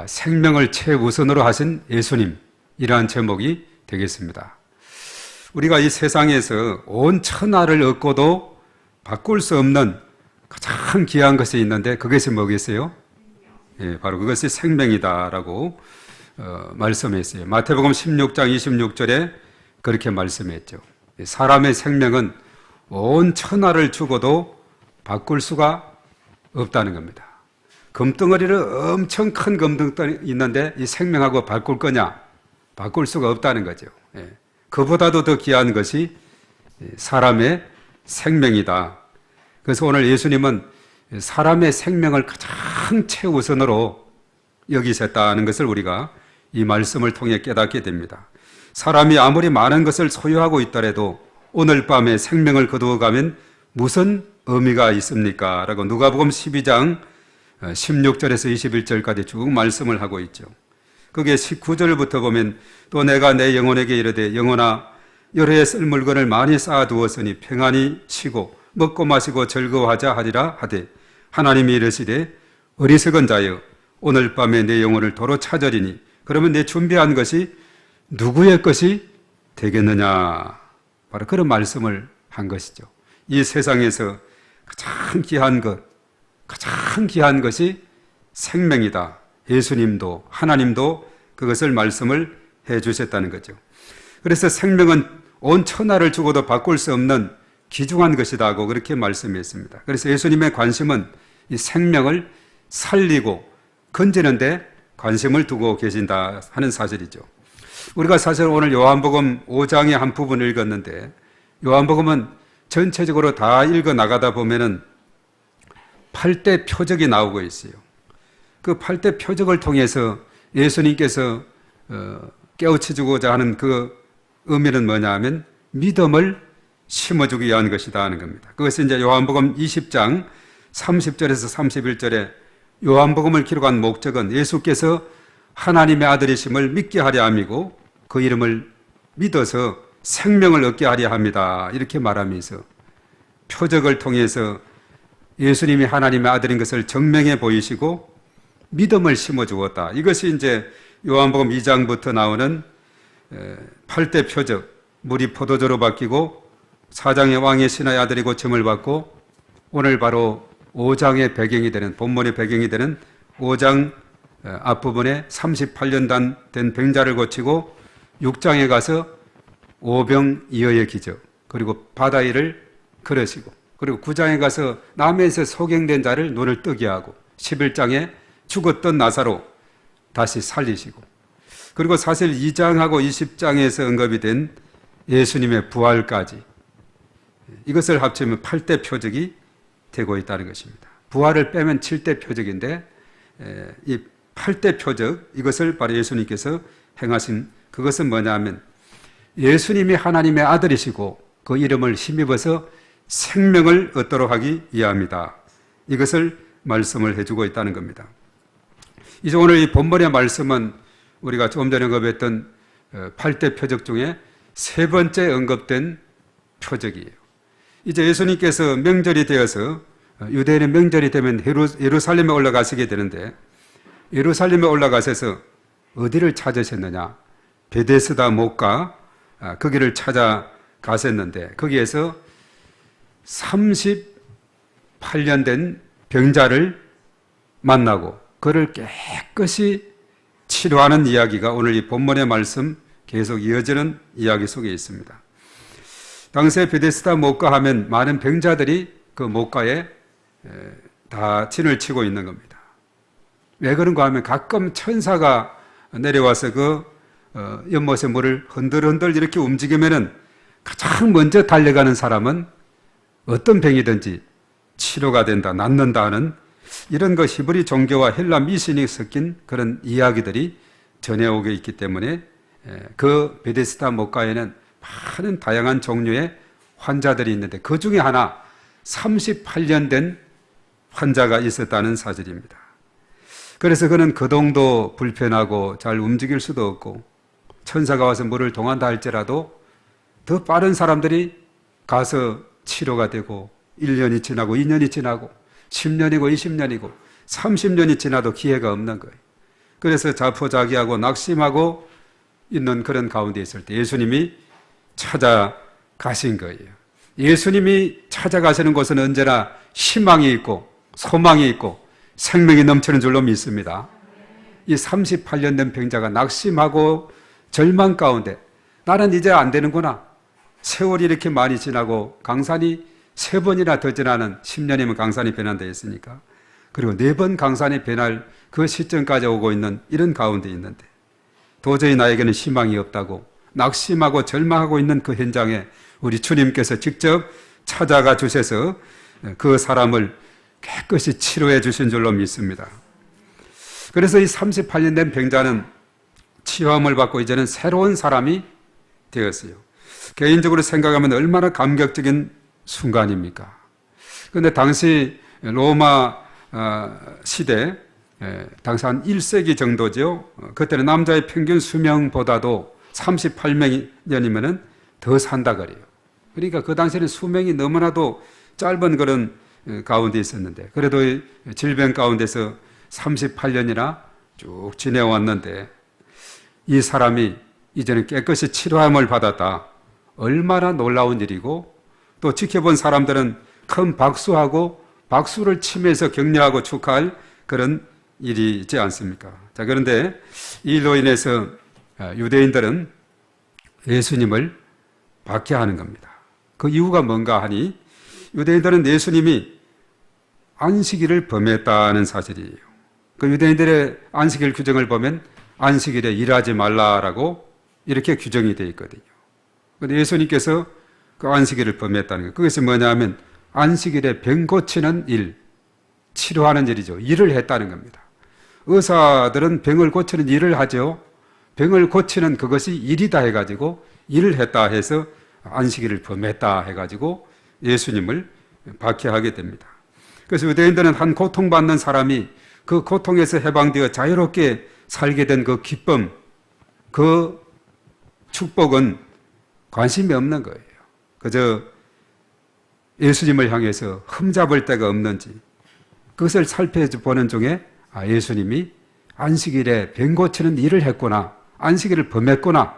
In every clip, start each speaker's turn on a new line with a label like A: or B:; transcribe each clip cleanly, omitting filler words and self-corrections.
A: 생명을 최우선으로 하신 예수님이라는 제목이 되겠습니다. 우리가 이 세상에서 온 천하를 얻고도 바꿀 수 없는 가장 귀한 것이 있는데 그것이 뭐겠어요? 바로 그것이 생명이다라고 말씀했어요. 마태복음 16장 26절에 그렇게 말씀했죠. 사람의 생명은 온 천하를 주고도 바꿀 수가 없다는 겁니다. 금덩어리를 엄청 큰 금덩어리 있는데 이 생명하고 바꿀 거냐? 바꿀 수가 없다는 거죠. 그보다도 더 귀한 것이 사람의 생명이다. 그래서 오늘 예수님은 사람의 생명을 가장 최우선으로 여기셨다는 것을 우리가 이 말씀을 통해 깨닫게 됩니다. 사람이 아무리 많은 것을 소유하고 있더라도 오늘 밤에 생명을 거두어가면 무슨 의미가 있습니까? 라고 누가복음 12장 16절에서 21절까지 쭉 말씀을 하고 있죠. 그게 19절부터 보면 또 내가 내 영혼에게 이르되 영혼아 여러 해 쓸 물건을 많이 쌓아두었으니 평안히 쉬고 먹고 마시고 즐거워하자 하리라 하되 하나님이 이르시되 어리석은 자여 오늘 밤에 내 영혼을 도로 찾으리니 그러면 내 준비한 것이 누구의 것이 되겠느냐. 바로 그런 말씀을 한 것이죠. 이 세상에서 가장 귀한 것이 생명이다. 예수님도 하나님도 그것을 말씀을 해 주셨다는 거죠. 그래서 생명은 온 천하를 주고도 바꿀 수 없는 귀중한 것이다고 그렇게 말씀했습니다. 그래서 예수님의 관심은 이 생명을 살리고 건지는 데 관심을 두고 계신다 하는 사실이죠. 우리가 사실 오늘 요한복음 5장의 한 부분을 읽었는데 요한복음은 전체적으로 다 읽어 나가다 보면은 8대 표적이 나오고 있어요. 그 8대 표적을 통해서 예수님께서 깨우쳐주고자 하는 그 의미는 뭐냐 하면 믿음을 심어주기 위한 것이다 하는 겁니다. 그것이 이제 요한복음 20장 30절에서 31절에 요한복음을 기록한 목적은 예수께서 하나님의 아들이심을 믿게 하려 함이고 그 이름을 믿어서 생명을 얻게 하려 합니다. 이렇게 말하면서 표적을 통해서 예수님이 하나님의 아들인 것을 증명해 보이시고 믿음을 심어 주었다. 이것이 이제 요한복음 2장부터 나오는 8대 표적, 물이 포도주로 바뀌고 4장의 왕의 신의 아들이고 점을 받고 오늘 바로 5장의 배경이 되는 본문의 배경이 되는 5장 앞부분에 38년 된 병자를 고치고 6장에 가서 오병이어의 기적 그리고 바다 위를 걸으시고 그리고 9장에 가서 남에서 소경된 자를 눈을 뜨게 하고 11장에 죽었던 나사로 다시 살리시고 그리고 사실 2장하고 20장에서 언급이 된 예수님의 부활까지 이것을 합치면 8대 표적이 되고 있다는 것입니다. 부활을 빼면 7대 표적인데 이 8대 표적 이것을 바로 예수님께서 행하신 그것은 뭐냐면 예수님이 하나님의 아들이시고 그 이름을 힘입어서 생명을 얻도록 하기 위함이다. 이것을 말씀을 해주고 있다는 겁니다. 이제 오늘 이 본문의 말씀은 우리가 조금 전에 언급했던 8대 표적 중에 세 번째 언급된 표적이에요. 이제 예수님께서 명절이 되어서 유대인의 명절이 되면 예루살렘에 올라가시게 되는데 예루살렘에 올라가셔서 어디를 찾으셨느냐? 베데스다 못가 거기를 찾아가셨는데 거기에서 38년 된 병자를 만나고 그를 깨끗이 치료하는 이야기가 오늘 이 본문의 말씀 계속 이어지는 이야기 속에 있습니다. 당시에 베데스다 못가 하면 많은 병자들이 그 못가에 다 진을 치고 있는 겁니다. 왜 그런가 하면 가끔 천사가 내려와서 그 연못의 물을 흔들흔들 이렇게 움직이면은 가장 먼저 달려가는 사람은 어떤 병이든지 치료가 된다, 낫는다 하는 이런 그 히브리 종교와 헬라 미신이 섞인 그런 이야기들이 전해오고 있기 때문에 그 베데스다 못가에는 많은 다양한 종류의 환자들이 있는데 그 중에 하나 38년 된 환자가 있었다는 사실입니다. 그래서 그는 거동도 불편하고 잘 움직일 수도 없고 천사가 와서 물을 동한다 할지라도 더 빠른 사람들이 가서 치료가 되고 1년이 지나고 2년이 지나고 10년이고 20년이고 30년이 지나도 기회가 없는 거예요. 그래서 자포자기하고 낙심하고 있는 그런 가운데 있을 때 예수님이 찾아가신 거예요. 예수님이 찾아가시는 곳은 언제나 희망이 있고 소망이 있고 생명이 넘치는 줄로 믿습니다. 이 38년 된 병자가 낙심하고 절망 가운데 나는 이제 안 되는구나. 세월이 이렇게 많이 지나고 강산이 3번이나 더 지나는 10년이면 강산이 변한다 했으니까 그리고 4번 강산이 변할 그 시점까지 오고 있는 이런 가운데 있는데 도저히 나에게는 희망이 없다고 낙심하고 절망하고 있는 그 현장에 우리 주님께서 직접 찾아가 주셔서 그 사람을 깨끗이 치료해 주신 줄로 믿습니다. 그래서 이 38년 된 병자는 치유함을 받고 이제는 새로운 사람이 되었어요. 개인적으로 생각하면 얼마나 감격적인 순간입니까? 그런데 당시 로마 시대, 당시 한 1세기 정도죠. 그때는 남자의 평균 수명보다도 38년이면 더 산다 그래요. 그러니까 그 당시에는 수명이 너무나도 짧은 그런 가운데 있었는데 그래도 질병 가운데서 38년이나 쭉 지내왔는데 이 사람이 이제는 깨끗이 치료함을 받았다. 얼마나 놀라운 일이고 또 지켜본 사람들은 큰 박수하고 박수를 치면서 격려하고 축하할 그런 일이 있지 않습니까? 자, 그런데 이 일로 인해서 유대인들은 예수님을 박해하는 겁니다. 그 이유가 뭔가 하니 유대인들은 예수님이 안식일을 범했다는 사실이에요. 그 유대인들의 안식일 규정을 보면 안식일에 일하지 말라라고 이렇게 규정이 되어 있거든요. 그런데 예수님께서 그 안식일을 범했다는 것. 그것이 뭐냐 하면 안식일에 병 고치는 일, 치료하는 일이죠. 일을 했다는 겁니다. 의사들은 병을 고치는 일을 하죠. 병을 고치는 그것이 일이다 해가지고 일을 했다 해서 안식일을 범했다 해가지고 예수님을 박해하게 됩니다. 그래서 유대인들은 한 고통받는 사람이 그 고통에서 해방되어 자유롭게 살게 된 그 기쁨, 그 축복은 관심이 없는 거예요. 그저 예수님을 향해서 흠잡을 데가 없는지 그것을 살펴보는 중에 예수님이 안식일에 병 고치는 일을 했구나. 안식일을 범했구나.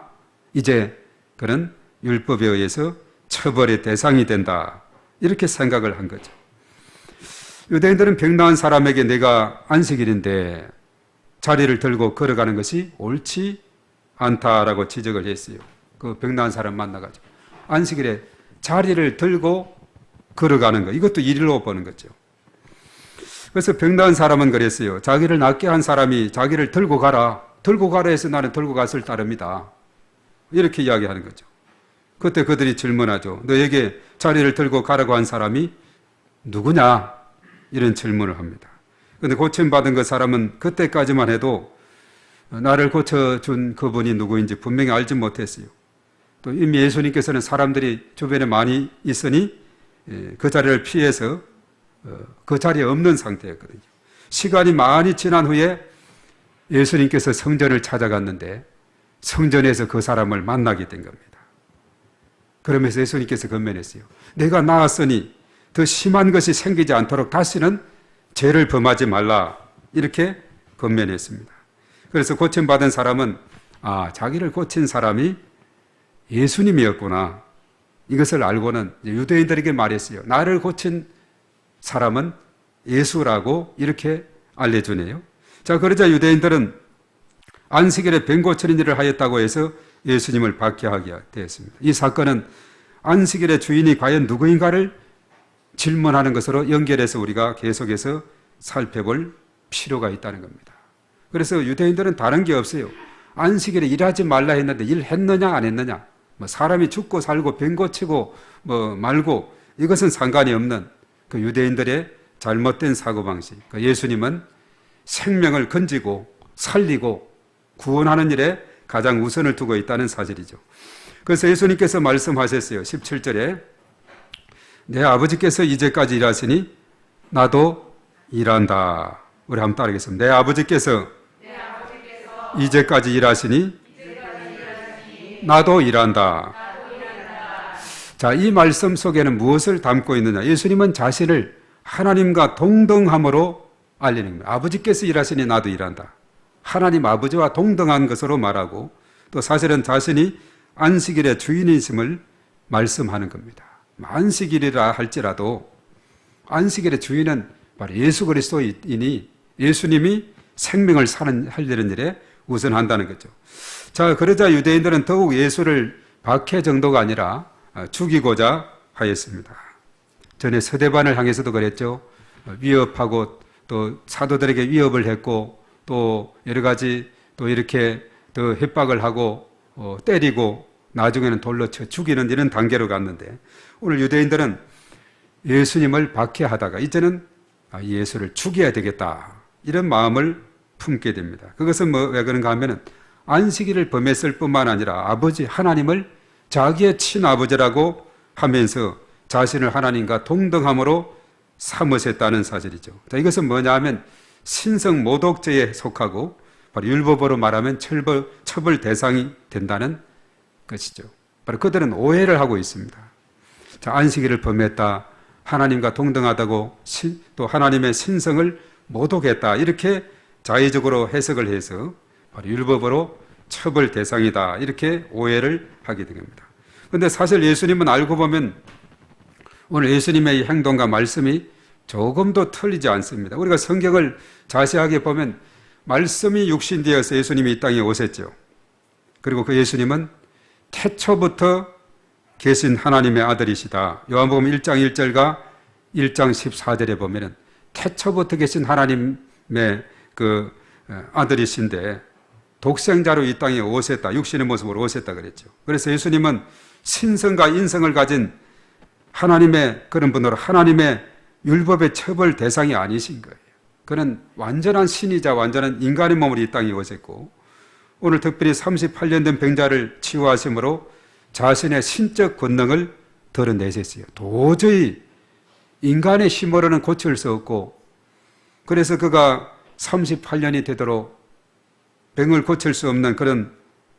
A: 이제 그런 율법에 의해서 처벌의 대상이 된다. 이렇게 생각을 한 거죠. 유대인들은 병 나은 사람에게 내가 안식일인데 자리를 들고 걸어가는 것이 옳지 않다라고 지적을 했어요. 그 병 나은 사람 만나가지고 안식일에 자리를 들고 걸어가는 것, 이것도 일로 보는 거죠. 그래서 병 나은 사람은 그랬어요. 자기를 낫게 한 사람이 자기를 들고 가라. 들고 가라 해서 나는 들고 갔을 따릅니다. 이렇게 이야기하는 거죠. 그때 그들이 질문하죠. 너에게 자리를 들고 가라고 한 사람이 누구냐? 이런 질문을 합니다. 그런데 고침받은 그 사람은 그때까지만 해도 나를 고쳐준 그분이 누구인지 분명히 알지 못했어요. 또 이미 예수님께서는 사람들이 주변에 많이 있으니 그 자리를 피해서 그 자리에 없는 상태였거든요. 시간이 많이 지난 후에 예수님께서 성전을 찾아갔는데 성전에서 그 사람을 만나게 된 겁니다. 그러면서 예수님께서 건면했어요. 내가 나았으니 더 심한 것이 생기지 않도록 다시는 죄를 범하지 말라. 이렇게 건면했습니다. 그래서 고침받은 사람은 자기를 고친 사람이 예수님이었구나. 이것을 알고는 유대인들에게 말했어요. 나를 고친 사람은 예수라고 이렇게 알려주네요. 자, 그러자 유대인들은 안식일에 병 고치는 일을 하였다고 해서 예수님을 박해하게 되었습니다. 이 사건은 안식일의 주인이 과연 누구인가를 질문하는 것으로 연결해서 우리가 계속해서 살펴볼 필요가 있다는 겁니다. 그래서 유대인들은 다른 게 없어요. 안식일에 일하지 말라 했는데 일했느냐 안 했느냐, 사람이 죽고 살고 병 고치고 말고 이것은 상관이 없는 그 유대인들의 잘못된 사고방식. 예수님은 생명을 건지고 살리고 구원하는 일에 가장 우선을 두고 있다는 사실이죠. 그래서 예수님께서 말씀하셨어요. 17절에 내 아버지께서 이제까지 일하시니 나도 일한다. 우리 한번 따르겠습니다. 내 아버지께서 이제까지 일하시니 나도 일한다. 자, 이 말씀 속에는 무엇을 담고 있느냐? 예수님은 자신을 하나님과 동등함으로 알리는 거예요. 아버지께서 일하시니 나도 일한다. 하나님 아버지와 동등한 것으로 말하고 또 사실은 자신이 안식일의 주인이심을 말씀하는 겁니다. 안식일이라 할지라도 안식일의 주인은 바로 예수 그리스도이니 예수님이 생명을 살리는 일에 우선한다는 거죠. 자, 그러자 유대인들은 더욱 예수를 박해 정도가 아니라 죽이고자 하였습니다. 전에 서대반을 향해서도 그랬죠. 위협하고 또 사도들에게 위협을 했고 또 여러 가지 또 이렇게 더 협박을 하고 때리고 나중에는 돌로 쳐 죽이는 이런 단계로 갔는데 오늘 유대인들은 예수님을 박해하다가 이제는 예수를 죽여야 되겠다 이런 마음을 품게 됩니다. 그것은 왜 그런가 하면은 안식일을 범했을 뿐만 아니라 아버지 하나님을 자기의 친아버지라고 하면서 자신을 하나님과 동등함으로 삼으셨다는 사실이죠. 자, 이것은 뭐냐 하면 신성 모독죄에 속하고 바로 율법으로 말하면 처벌 대상이 된다는 것이죠. 바로 그들은 오해를 하고 있습니다. 자, 안식일을 범했다. 하나님과 동등하다고 또 하나님의 신성을 모독했다. 이렇게 자의적으로 해석을 해서 바로 율법으로 처벌 대상이다. 이렇게 오해를 하게 된 겁니다. 그런데 사실 예수님은 알고 보면 오늘 예수님의 행동과 말씀이 조금도 틀리지 않습니다. 우리가 성경을 자세하게 보면 말씀이 육신되어서 예수님이 이 땅에 오셨죠. 그리고 그 예수님은 태초부터 계신 하나님의 아들이시다. 요한복음 1장 1절과 1장 14절에 보면은 태초부터 계신 하나님의 그 아들이신데 독생자로 이 땅에 오셨다. 육신의 모습으로 오셨다 그랬죠. 그래서 예수님은 신성과 인성을 가진 하나님의 그런 분으로 하나님의 율법의 처벌 대상이 아니신 거예요. 그는 완전한 신이자 완전한 인간의 몸으로 이 땅에 오셨고 오늘 특별히 38년 된 병자를 치유하심으로 자신의 신적 권능을 드러내셨어요. 도저히 인간의 힘으로는 고칠 수 없고 그래서 그가 38년이 되도록 병을 고칠 수 없는 그런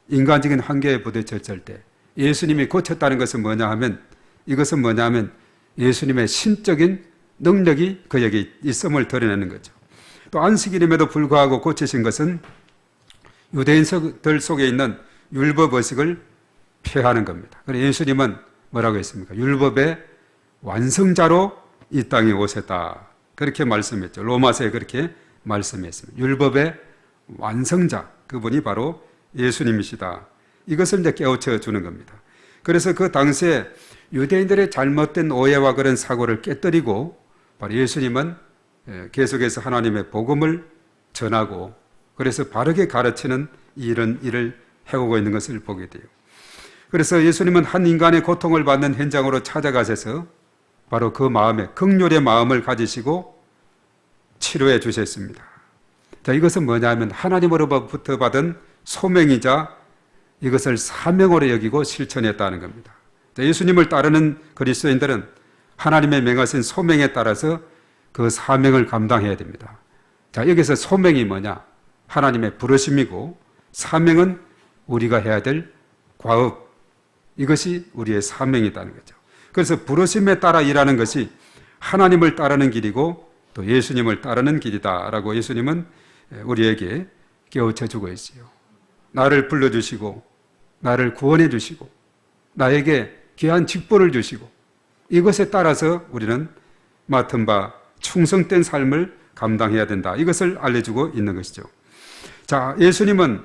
A: 인간적인 한계에 부딪혔을 때 예수님이 고쳤다는 것은 뭐냐 하면 이것은 뭐냐 하면 예수님의 신적인 능력이 그에게 있음을 드러내는 거죠. 또 안식일임에도 불구하고 고치신 것은 유대인들 속에 있는 율법의식을 폐하는 겁니다. 그래서 예수님은 뭐라고 했습니까? 율법의 완성자로 이 땅에 오셨다. 그렇게 말씀했죠. 로마서에 그렇게 말씀했습니다. 율법의 완성자, 그분이 바로 예수님이시다. 이것을 이제 깨우쳐 주는 겁니다. 그래서 그 당시에 유대인들의 잘못된 오해와 그런 사고를 깨뜨리고 바로 예수님은 계속해서 하나님의 복음을 전하고 그래서 바르게 가르치는 이런 일을 해오고 있는 것을 보게 돼요. 그래서 예수님은 한 인간의 고통을 받는 현장으로 찾아가셔서 바로 그 마음에 긍휼의 마음을 가지시고 치료해 주셨습니다. 자, 이것은 뭐냐면 하나님으로부터 받은 소명이자 이것을 사명으로 여기고 실천했다는 겁니다. 자, 예수님을 따르는 그리스도인들은 하나님의 명하신 소명에 따라서 그 사명을 감당해야 됩니다. 자, 여기서 소명이 뭐냐? 하나님의 부르심이고 사명은 우리가 해야 될 과업, 이것이 우리의 사명이라는 거죠. 그래서 부르심에 따라 일하는 것이 하나님을 따르는 길이고 또 예수님을 따르는 길이다라고 예수님은 우리에게 깨우쳐 주고 있어요. 나를 불러주시고 나를 구원해 주시고 나에게 귀한 직분을 주시고 이것에 따라서 우리는 맡은 바 충성된 삶을 감당해야 된다. 이것을 알려주고 있는 것이죠. 자, 예수님은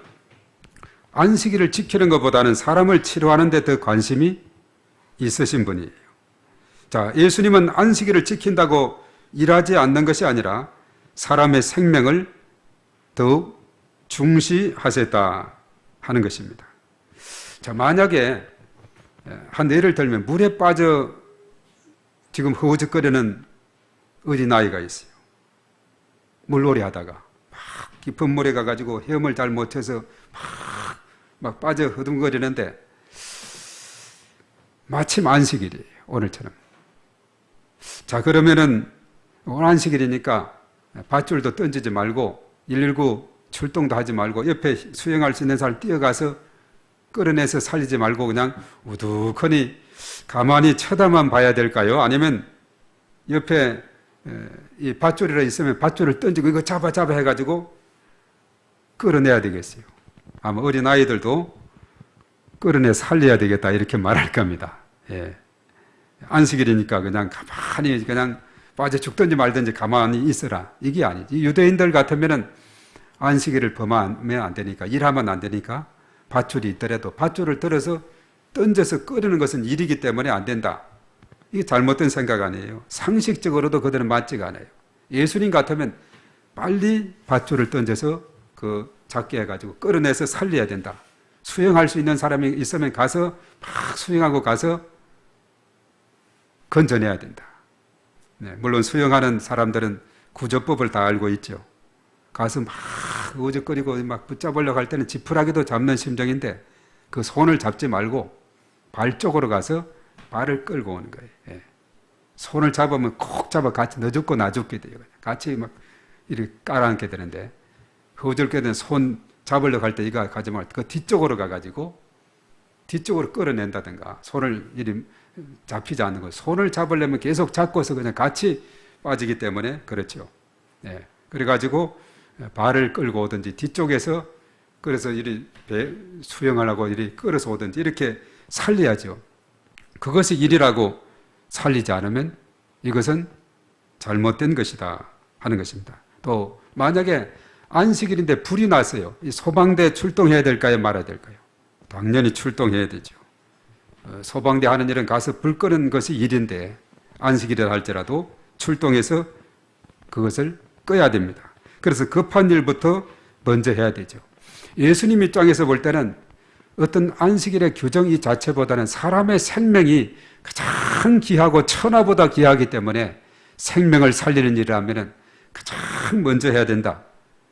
A: 안식일을 지키는 것보다는 사람을 치료하는 데 더 관심이 있으신 분이에요. 자, 예수님은 안식일을 지킨다고 일하지 않는 것이 아니라 사람의 생명을 더욱 중시하셨다 하는 것입니다. 자, 만약에 한 예를 들면 물에 빠져 지금 허우적거리는 어린아이가 있어요. 물놀이 하다가 막 깊은 물에 가가지고 헤엄을 잘 못 쳐서 막 빠져 허둥거리는데 마침 안식일이에요. 오늘처럼. 자, 그러면은 오늘 안식일이니까 밧줄도 던지지 말고 119 출동도 하지 말고 옆에 수영할 수 있는 사람 뛰어가서 끌어내서 살리지 말고 그냥 우두커니 가만히 쳐다만 봐야 될까요? 아니면 옆에 이 밧줄이라 있으면 밧줄을 던지고 이거 잡아 해가지고 끌어내야 되겠어요. 아마 어린 아이들도 끌어내 살려야 되겠다 이렇게 말할 겁니다. 예. 안식일이니까 그냥 가만히 그냥 빠져 죽든지 말든지 가만히 있어라. 이게 아니지. 유대인들 같으면은 안식일을 범하면 안 되니까, 일하면 안 되니까 밧줄이 있더라도 밧줄을 들어서 던져서 끄르는 것은 일이기 때문에 안 된다. 이게 잘못된 생각 아니에요. 상식적으로도 그들은 맞지가 않아요. 예수님 같으면 빨리 밧줄을 던져서 잡게 해가지고 끌어내서 살려야 된다. 수영할 수 있는 사람이 있으면 가서 막 수영하고 가서 건져내야 된다. 네, 물론 수영하는 사람들은 구조법을 다 알고 있죠. 가서 막 어적거리고 막 붙잡으려고 할 때는 지푸라기도 잡는 심정인데 그 손을 잡지 말고 발 쪽으로 가서 발을 끌고 오는 거예요. 예. 손을 잡으면 콕 잡아 같이 너 죽고 나 죽게 돼요. 같이 막 이렇게 깔아앉게 되는데 허줄게 된 손 잡으려고 할 때 이거 가지 말고 그 뒤쪽으로 가가지고 뒤쪽으로 끌어낸다든가 손을 이리 잡히지 않는 거. 손을 잡으려면 계속 잡고서 그냥 같이 빠지기 때문에 그렇죠. 예. 그래가지고 발을 끌고 오든지 뒤쪽에서 그래서 이리 수영하려고 이리 끌어서 오든지 이렇게 살려야죠. 그것이 일이라고 살리지 않으면 이것은 잘못된 것이다 하는 것입니다. 또 만약에 안식일인데 불이 났어요. 이 소방대 출동해야 될까요? 말아야 될까요? 당연히 출동해야 되죠. 소방대 하는 일은 가서 불 끄는 것이 일인데 안식일이라 할지라도 출동해서 그것을 꺼야 됩니다. 그래서 급한 일부터 먼저 해야 되죠. 예수님 입장에서 볼 때는 어떤 안식일의 규정 이 자체보다는 사람의 생명이 가장 귀하고 천하보다 귀하기 때문에 생명을 살리는 일이라면 가장 먼저 해야 된다.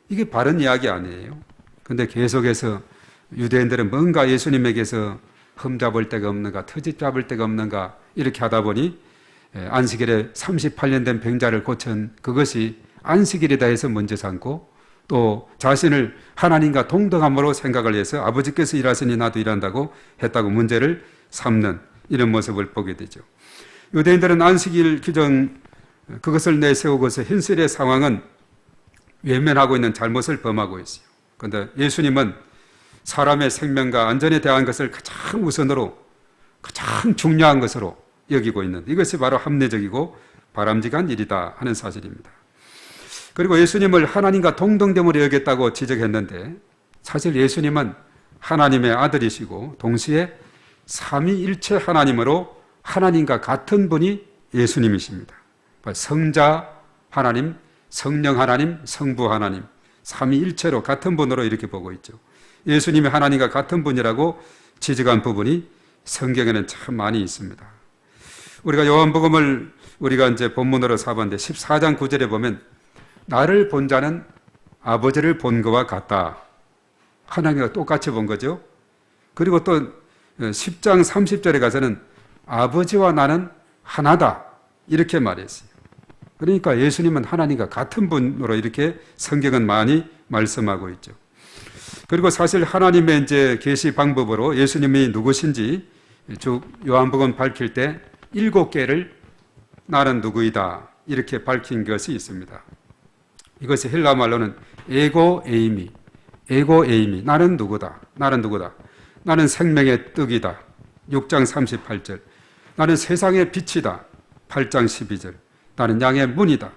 A: 이게 바른 이야기 아니에요. 그런데 계속해서 유대인들은 뭔가 예수님에게서 흠잡을 데가 없는가, 트집 잡을 데가 없는가 이렇게 하다 보니 안식일에 38년 된 병자를 고친 그것이 안식일이다 해서 먼저 삼고 또 자신을 하나님과 동등함으로 생각을 해서 아버지께서 일하시니 나도 일한다고 했다고 문제를 삼는 이런 모습을 보게 되죠. 유대인들은 안식일 규정 그것을 내세우고서 현실의 상황은 외면하고 있는 잘못을 범하고 있어요. 그런데 예수님은 사람의 생명과 안전에 대한 것을 가장 우선으로 가장 중요한 것으로 여기고 있는 이것이 바로 합리적이고 바람직한 일이다 하는 사실입니다. 그리고 예수님을 하나님과 동등됨으로 여겼다고 지적했는데 사실 예수님은 하나님의 아들이시고 동시에 삼위일체 하나님으로 하나님과 같은 분이 예수님이십니다. 성자 하나님, 성령 하나님, 성부 하나님 삼위일체로 같은 분으로 이렇게 보고 있죠. 예수님이 하나님과 같은 분이라고 지적한 부분이 성경에는 참 많이 있습니다. 우리가 요한복음을 우리가 이제 본문으로 사봤는데 14장 9절에 보면 나를 본 자는 아버지를 본 것과 같다. 하나님과 똑같이 본 거죠. 그리고 또 10장 30절에 가서는 아버지와 나는 하나다. 이렇게 말했어요. 그러니까 예수님은 하나님과 같은 분으로 이렇게 성경은 많이 말씀하고 있죠. 그리고 사실 하나님의 이제 계시 방법으로 예수님이 누구신지 쭉 요한복음 밝힐 때 7개를 나는 누구이다. 이렇게 밝힌 것이 있습니다. 이것이 헬라 말로는 에고 에이미, 나는 누구다, 나는 생명의 떡이다, 6장 38절, 나는 세상의 빛이다, 8장 12절, 나는 양의 문이다,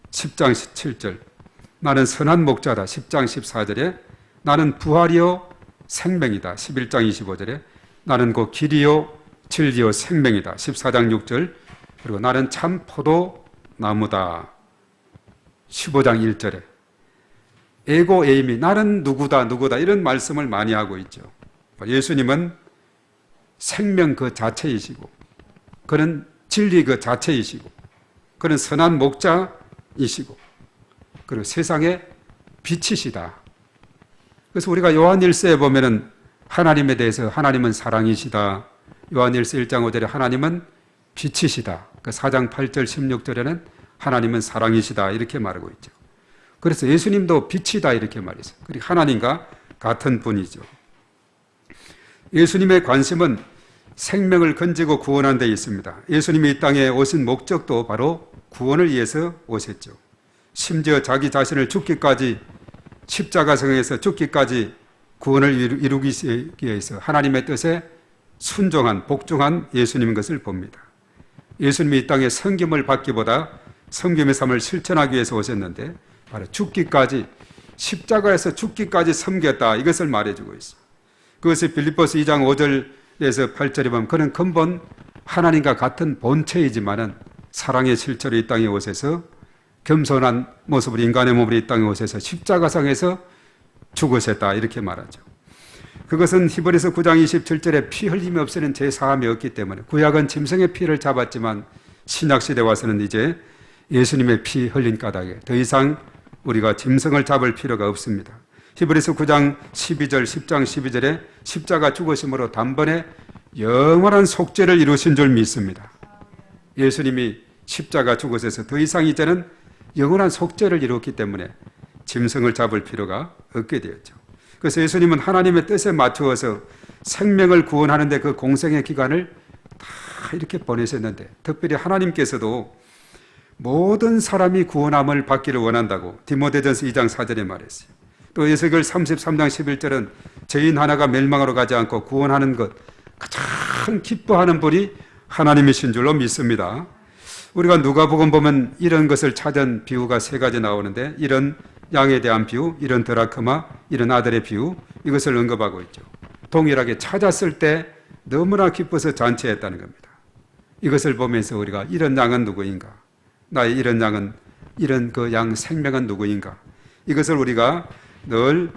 A: 10장 17절, 나는 선한 목자다, 10장 14절에 나는 부활이요 생명이다, 11장 25절에 나는 곧 길이요 진리요 생명이다, 14장 6절, 그리고 나는 참 포도나무다, 15장 1절에 에고 에이미 나는 누구다 이런 말씀을 많이 하고 있죠. 예수님은 생명 그 자체이시고 그는 진리 그 자체이시고 그는 선한 목자이시고 그리고 세상의 빛이시다. 그래서 우리가 요한일서에 보면은 하나님에 대해서 하나님은 사랑이시다. 요한일서 1장 5절에 하나님은 빛이시다. 그 4장 8절 16절에는 하나님은 사랑이시다 이렇게 말하고 있죠. 그래서 예수님도 빛이다 이렇게 말했어요. 그리고 하나님과 같은 분이죠. 예수님의 관심은 생명을 건지고 구원하는 데 있습니다. 예수님이 이 땅에 오신 목적도 바로 구원을 위해서 오셨죠. 심지어 자기 자신을 죽기까지 십자가성에서 죽기까지 구원을 이루기 위해서 하나님의 뜻에 순종한 복종한 예수님인 것을 봅니다. 예수님이 이 땅에 섬김을 받기보다 섬김의 삶을 실천하기 위해서 오셨는데 바로 죽기까지 십자가에서 죽기까지 섬겼다 이것을 말해주고 있어요. 그것이 빌립보서 2장 5절에서 8절에 보면 그는 근본 하나님과 같은 본체이지만은 사랑의 실체로 이 땅에 오셔서 겸손한 모습으로 인간의 몸으로 이 땅에 오셔서 십자가상에서 죽으셨다 이렇게 말하죠. 그것은 히브리서 9장 27절에 피 흘림이 없이는 제사함이 없기 때문에 구약은 짐승의 피를 잡았지만 신약시대 와서는 이제 예수님의 피 흘린 까닭에 더 이상 우리가 짐승을 잡을 필요가 없습니다. 히브리서 9장 12절 10장 12절에 십자가 죽으심으로 단번에 영원한 속죄를 이루신 줄 믿습니다. 예수님이 십자가 죽으셔서 더 이상 이제는 영원한 속죄를 이루었기 때문에 짐승을 잡을 필요가 없게 되었죠. 그래서 예수님은 하나님의 뜻에 맞추어서 생명을 구원하는 데 그 공생의 기간을 다 이렇게 보내셨는데 특별히 하나님께서도 모든 사람이 구원함을 받기를 원한다고 디모데전서 2장 4절에 말했어요. 또 에스겔 33장 11절은 죄인 하나가 멸망으로 가지 않고 구원하는 것 가장 기뻐하는 분이 하나님이신 줄로 믿습니다. 우리가 누가복음 보면 이런 것을 찾은 비유가 세 가지 나오는데 이런 양에 대한 비유, 이런 드라크마, 이런 아들의 비유 이것을 언급하고 있죠. 동일하게 찾았을 때 너무나 기뻐서 잔치했다는 겁니다. 이것을 보면서 우리가 이런 양은 누구인가? 나의 이런 양은 이런 그 양 생명은 누구인가? 이것을 우리가 늘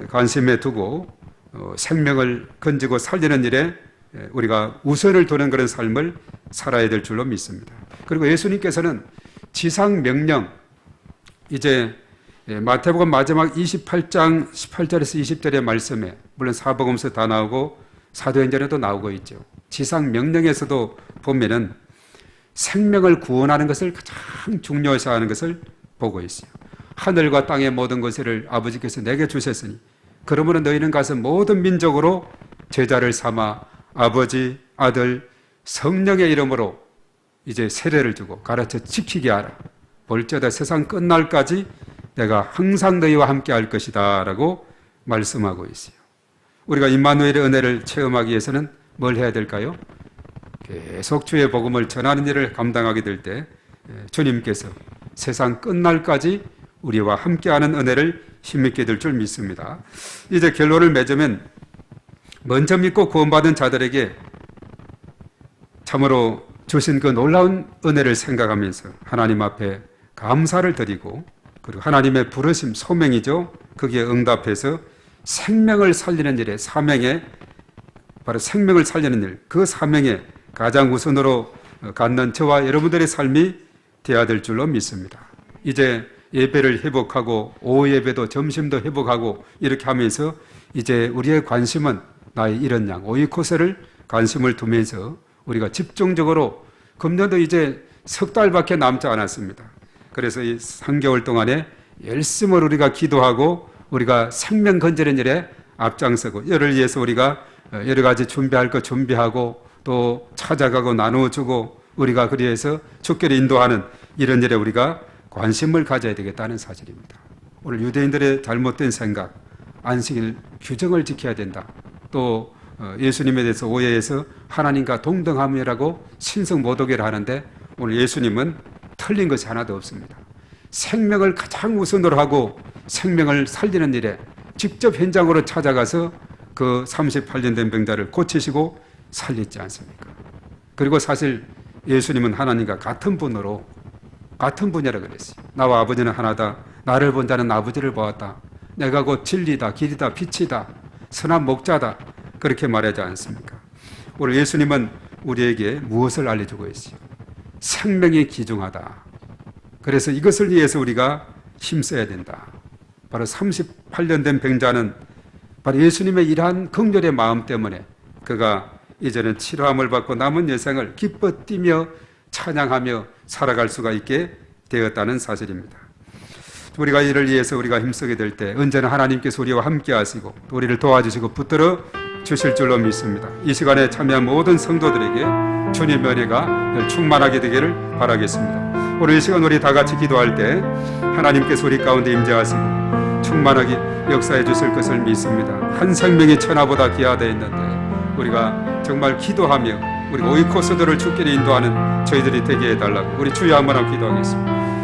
A: 관심에 두고 생명을 건지고 살리는 일에 우리가 우선을 두는 그런 삶을 살아야 될 줄로 믿습니다. 그리고 예수님께서는 지상 명령 이제 마태복음 마지막 28장 18절에서 20절의 말씀에 물론 사복음서 다 나오고 사도행전에도 나오고 있죠. 지상 명령에서도 보면은 생명을 구원하는 것을 가장 중요시하는 것을 보고 있어요. 하늘과 땅의 모든 것을 아버지께서 내게 주셨으니 그러므로 너희는 가서 모든 민족으로 제자를 삼아 아버지, 아들, 성령의 이름으로 이제 세례를 주고 가르쳐 지키게 하라. 볼지어다 세상 끝날까지 내가 항상 너희와 함께 할 것이다 라고 말씀하고 있어요. 우리가 임마누엘의 은혜를 체험하기 위해서는 뭘 해야 될까요? 계속 주의 복음을 전하는 일을 감당하게 될 때 주님께서 세상 끝날까지 우리와 함께하는 은혜를 힘있게 될 줄 믿습니다. 이제 결론을 맺으면 먼저 믿고 구원받은 자들에게 참으로 주신 그 놀라운 은혜를 생각하면서 하나님 앞에 감사를 드리고 그리고 하나님의 부르심, 소명이죠. 거기에 응답해서 생명을 살리는 일에 사명에 바로 생명을 살리는 일, 그 사명에 가장 우선으로 갖는 저와 여러분들의 삶이 되어야 될 줄로 믿습니다. 이제 예배를 회복하고 오후 예배도 점심도 회복하고 이렇게 하면서 이제 우리의 관심은 나의 이런 양 오이코스를 관심을 두면서 우리가 집중적으로 금년도 이제 석 달밖에 남지 않았습니다. 그래서 이 3개월 동안에 열심히 우리가 기도하고 우리가 생명 건지는 일에 앞장서고 열을 위해서 우리가 여러 가지 준비할 것 준비하고 또 찾아가고 나누어주고 우리가 그리해서 주께로 인도하는 이런 일에 우리가 관심을 가져야 되겠다는 사실입니다. 오늘 유대인들의 잘못된 생각, 안식일 규정을 지켜야 된다. 또 예수님에 대해서 오해해서 하나님과 동등함이라고 신성모독이라 하는데 오늘 예수님은 틀린 것이 하나도 없습니다. 생명을 가장 우선으로 하고 생명을 살리는 일에 직접 현장으로 찾아가서 그 38년 된 병자를 고치시고 살렸지 않습니까? 그리고 사실 예수님은 하나님과 같은 분이라고 그랬어요. 나와 아버지는 하나다. 나를 본 자는 아버지를 보았다. 내가 곧 진리다, 길이다, 빛이다, 선한 목자다. 그렇게 말하지 않습니까? 오늘 예수님은 우리에게 무엇을 알려주고 있어요? 생명이 귀중하다. 그래서 이것을 위해서 우리가 힘써야 된다. 바로 38년 된 병자는 바로 예수님의 이러한 긍휼의 마음 때문에 그가 이제는 치료함을 받고 남은 여생을 기뻐 뛰며 찬양하며 살아갈 수가 있게 되었다는 사실입니다. 우리가 이를 위해서 우리가 힘쓰게 될 때 언제나 하나님께서 우리와 함께 하시고 또 우리를 도와주시고 붙들어 주실 줄로 믿습니다. 이 시간에 참여한 모든 성도들에게 주님의 은혜가 충만하게 되기를 바라겠습니다. 오늘 이 시간 우리 다 같이 기도할 때 하나님께서 우리 가운데 임재하시고 충만하게 역사해 주실 것을 믿습니다. 한 생명이 천하보다 귀하다 했는데 우리가 정말 기도하며 우리 오이코스들을 주께로 인도하는 저희들이 되게 해달라고 우리 주여 한번 기도하겠습니다.